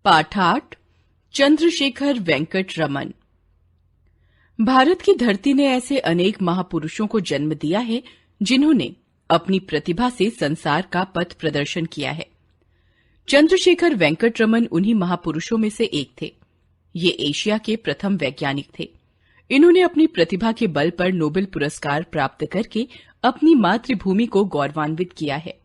पाठ 8 चंद्रशेखर वेंकट रमन। भारत की धरती ने ऐसे अनेक महापुरुषों को जन्म दिया है जिन्होंने अपनी प्रतिभा से संसार का पथ प्रदर्शन किया है। चंद्रशेखर वेंकट रमन उन्हीं महापुरुषों में से एक थे। ये एशिया के प्रथम वैज्ञानिक थे। इन्होंने अपनी प्रतिभा के बल पर नोबेल पुरस्कार प्राप्त करके अपनी मातृभूमि को गौरवान्वित किया है।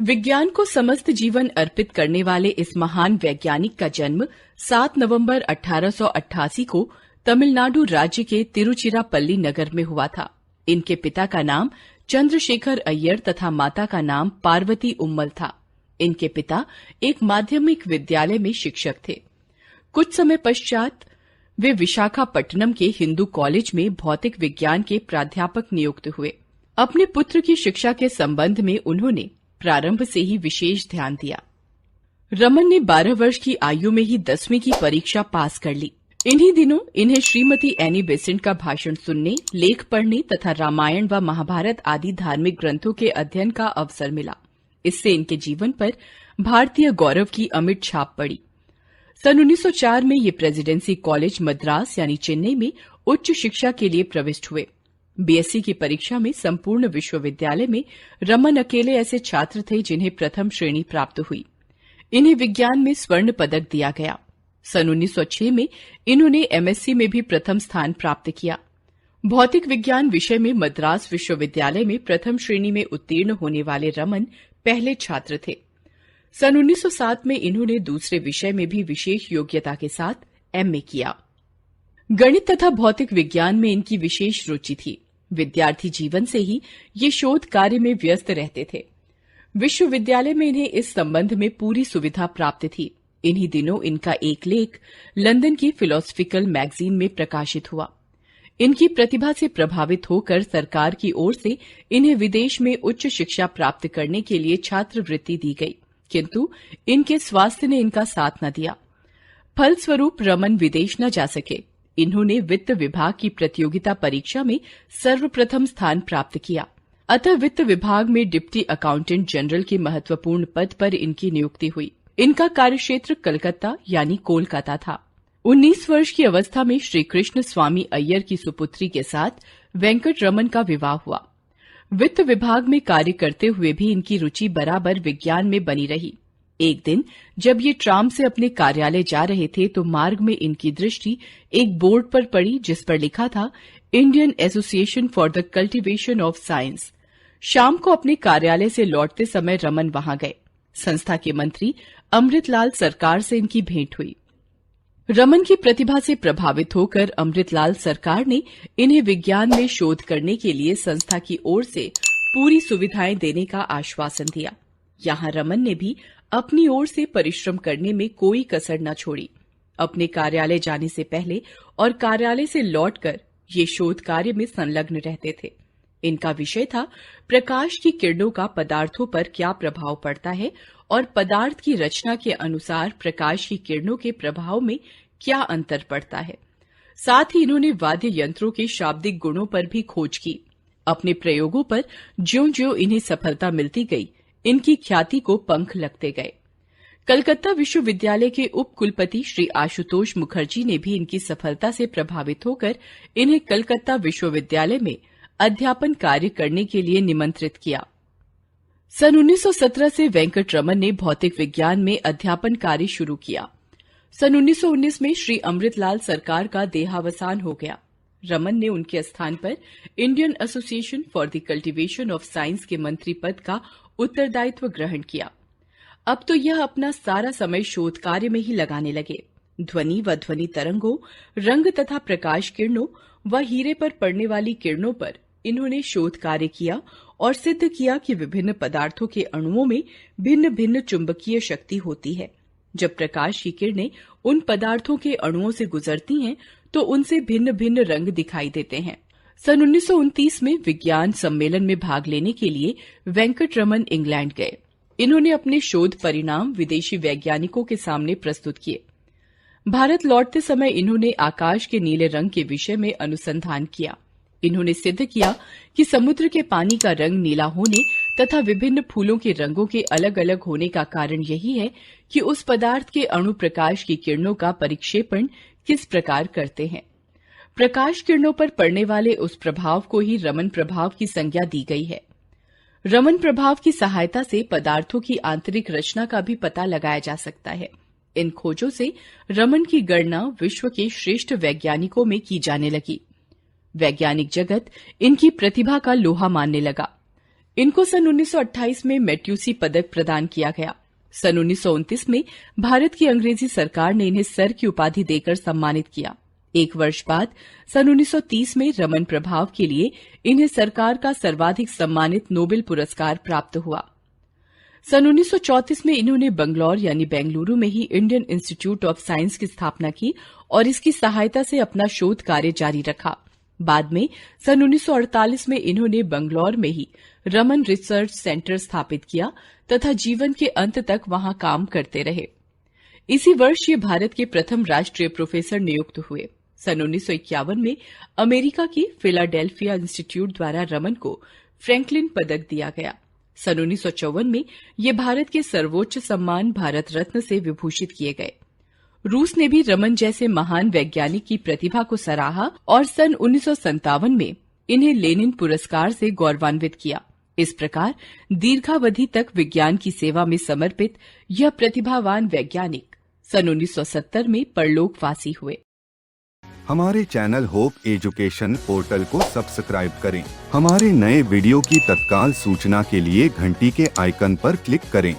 विज्ञान को समस्त जीवन अर्पित करने वाले इस महान वैज्ञानिक का जन्म 7 नवंबर 1888 को तमिलनाडु राज्य के तिरुचिरापल्ली नगर में हुआ था। इनके पिता का नाम चंद्रशेखर अय्यर तथा माता का नाम पार्वती उम्मल था। इनके पिता एक माध्यमिक विद्यालय में शिक्षक थे। कुछ समय पश्चात वे विशाखापट्टनम के हिंदू कॉलेज में भौतिक विज्ञान के प्राध्यापक नियुक्त हुए। अपने पुत्र की शिक्षा के संबंध में उन्होंने प्रारंभ से ही विशेष ध्यान दिया। रमन ने 12 वर्ष की आयु में ही 10वीं की परीक्षा पास कर ली। इन्हीं दिनों इन्हें श्रीमती एनी बेसेंट का भाषण सुनने, लेख पढ़ने तथा रामायण व महाभारत आदि धार्मिक ग्रंथों के अध्ययन का अवसर मिला। इससे इनके जीवन पर भारतीय गौरव की अमिट छाप पड़ी। सन 1904 में ये प्रेसिडेंसी कॉलेज मद्रास यानी चेन्नई में उच्च शिक्षा के लिए प्रविष्ट हुए। बीएससी की परीक्षा में संपूर्ण विश्वविद्यालय में रमन अकेले ऐसे छात्र थे जिन्हें प्रथम श्रेणी प्राप्त हुई। इन्हें विज्ञान में स्वर्ण पदक दिया गया। सन 1906 में इन्होंने एमएससी में भी प्रथम स्थान प्राप्त किया। भौतिक विज्ञान विषय में मद्रास विश्वविद्यालय में प्रथम श्रेणी में उत्तीर्ण होने वाले रमन पहले छात्र थे। सन 1907 में इन्होंने दूसरे विषय में भी विशेष योग्यता के साथ एमए किया। गणित तथा भौतिक विज्ञान में इनकी विशेष रुचि थी। विद्यार्थी जीवन से ही ये शोध कार्य में व्यस्त रहते थे। विश्वविद्यालय में इन्हें इस संबंध में पूरी सुविधा प्राप्त थी। इन्हीं दिनों इनका एक लेख लंदन की फिलोसफिकल मैगजीन में प्रकाशित हुआ। इनकी प्रतिभा से प्रभावित होकर सरकार की ओर से इन्हें विदेश में उच्च शिक्षा प्राप्त करने के लिए छात्रवृत्ति दी गई, किंतु इनके स्वास्थ्य ने इनका साथ न दिया। फलस्वरूप रमन विदेश न जा सके। इन्होंने वित्त विभाग की प्रतियोगिता परीक्षा में सर्वप्रथम स्थान प्राप्त किया। अतः वित्त विभाग में डिप्टी अकाउंटेंट जनरल के महत्वपूर्ण पद पर इनकी नियुक्ति हुई। इनका कार्यक्षेत्र कलकत्ता यानी कोलकाता था। 19 वर्ष की अवस्था में श्री कृष्ण स्वामी अय्यर की सुपुत्री के साथ वेंकट रमन का विवाह हुआ। वित्त विभाग में कार्य करते हुए भी इनकी रुचि बराबर विज्ञान में बनी रही। एक दिन जब ये ट्राम से अपने कार्यालय जा रहे थे तो मार्ग में इनकी दृष्टि एक बोर्ड पर पड़ी जिस पर लिखा था Indian association for the cultivation of science. शाम को अपने कार्यालय से लौटते समय रमन वहां गए। संस्था के मंत्री अमृतलाल सरकार से इनकी भेंट हुई। रमन की प्रतिभा से प्रभावित होकर अमृतलाल सरकार ने इन्हें विज्ञान में शोध करने के लिए संस्था की ओर से पूरी सुविधाएं देने का आश्वासन दिया। यहां रमन ने भी अपनी ओर से परिश्रम करने में कोई कसर न छोड़ी। अपने कार्यालय जाने से पहले और कार्यालय से लौटकर ये शोध कार्य में संलग्न रहते थे। इनका विषय था प्रकाश की किरणों का पदार्थों पर क्या प्रभाव पड़ता है और पदार्थ की रचना के अनुसार प्रकाश की किरणों के प्रभाव में क्या अंतर पड़ता है। साथ ही इन्होंने वाद्य यंत्रों के शाब्दिक गुणों पर भी खोज की। अपने प्रयोगों पर ज्यों-ज्यों इन्हें सफलता मिलती गई, इनकी ख्याति को पंख लगते गए। कलकत्ता विश्वविद्यालय के उप कुलपति श्री आशुतोष मुखर्जी ने भी इनकी सफलता से प्रभावित होकर इन्हें कलकत्ता विश्वविद्यालय में अध्यापन कार्य करने के लिए निमंत्रित किया। सन 1917 से वेंकट रमन ने भौतिक विज्ञान में अध्यापन कार्य शुरू किया। सन 1919 में श्री अमृतलाल सरकार का देहावसान हो गया। रमन ने उनके स्थान पर Indian association for the cultivation of science के मंत्री पद का उत्तरदायित्व ग्रहण किया। अब तो यह अपना सारा समय शोध कार्य में ही लगाने लगे। ध्वनि व ध्वनि तरंगों, रंग तथा प्रकाश किरणों व हीरे पर पड़ने वाली किरणों पर इन्होंने शोध कार्य किया और सिद्ध किया कि विभिन्न पदार्थों के अणुओं में भिन्न भिन्न चुंबकीय शक्ति होती है। जब प्रकाश की किरणें उन पदार्थों के अणुओं से गुजरती हैं तो उनसे भिन्न भिन्न रंग दिखाई देते हैं। सन 1929 में विज्ञान सम्मेलन में भाग लेने के लिए वेंकट रमन इंग्लैंड गए। इन्होंने अपने शोध परिणाम विदेशी वैज्ञानिकों के सामने प्रस्तुत किए। भारत लौटते समय इन्होंने आकाश के नीले रंग के विषय में अनुसंधान किया। इन्होंने सिद्ध किया कि समुद्र के पानी का रंग नीला होने तथा विभिन्न फूलों के रंगों के अलग अलग होने का कारण यही है कि उस पदार्थ के अणु प्रकाश की किरणों का परिक्षेपण किस प्रकार करते हैं। प्रकाश किरणों पर पड़ने वाले उस प्रभाव को ही रमन प्रभाव की संज्ञा दी गई है। रमन प्रभाव की सहायता से पदार्थों की आंतरिक रचना का भी पता लगाया जा सकता है। इन खोजों से रमन की गणना विश्व के श्रेष्ठ वैज्ञानिकों में की जाने लगी। वैज्ञानिक जगत इनकी प्रतिभा का लोहा मानने लगा। इनको सन 1928 में मैट्यूसी पदक प्रदान किया गया। सन 1929 में भारत की अंग्रेजी सरकार ने इन्हें सर की उपाधि देकर सम्मानित किया। एक वर्ष बाद सन 1930 में रमन प्रभाव के लिए इन्हें सरकार का सर्वाधिक सम्मानित नोबेल पुरस्कार प्राप्त हुआ। सन 1934 में इन्होंने बंगलौर यानी बेंगलुरु में ही इंडियन इंस्टीट्यूट ऑफ साइंस की स्थापना की और इसकी सहायता से अपना शोध कार्य जारी रखा। बाद में सन 1948 में इन्होंने बंगलौर में ही रमन रिसर्च सेंटर स्थापित किया तथा जीवन के अंत तक वहां काम करते रहे। इसी वर्ष ये भारत के प्रथम राष्ट्रीय प्रोफेसर नियुक्त हुए। सन 1951 में अमेरिका की फिलाडेल्फिया इंस्टीट्यूट द्वारा रमन को फ्रैंकलिन पदक दिया गया। सन 1954 में ये भारत के सर्वोच्च सम्मान भारत रत्न से विभूषित किए गए। रूस ने भी रमन जैसे महान वैज्ञानिक की प्रतिभा को सराहा और सन 1957 में इन्हें लेनिन पुरस्कार से गौरवान्वित किया। इस प्रकार दीर्घावधि तक विज्ञान की सेवा में समर्पित यह प्रतिभावान वैज्ञानिक सन 1970 में परलोकवासी हुए। हमारे चैनल होप एजुकेशन पोर्टल को सब्सक्राइब करें। हमारे नए वीडियो की तत्काल सूचना के लिए घंटी के आइकन पर क्लिक करें।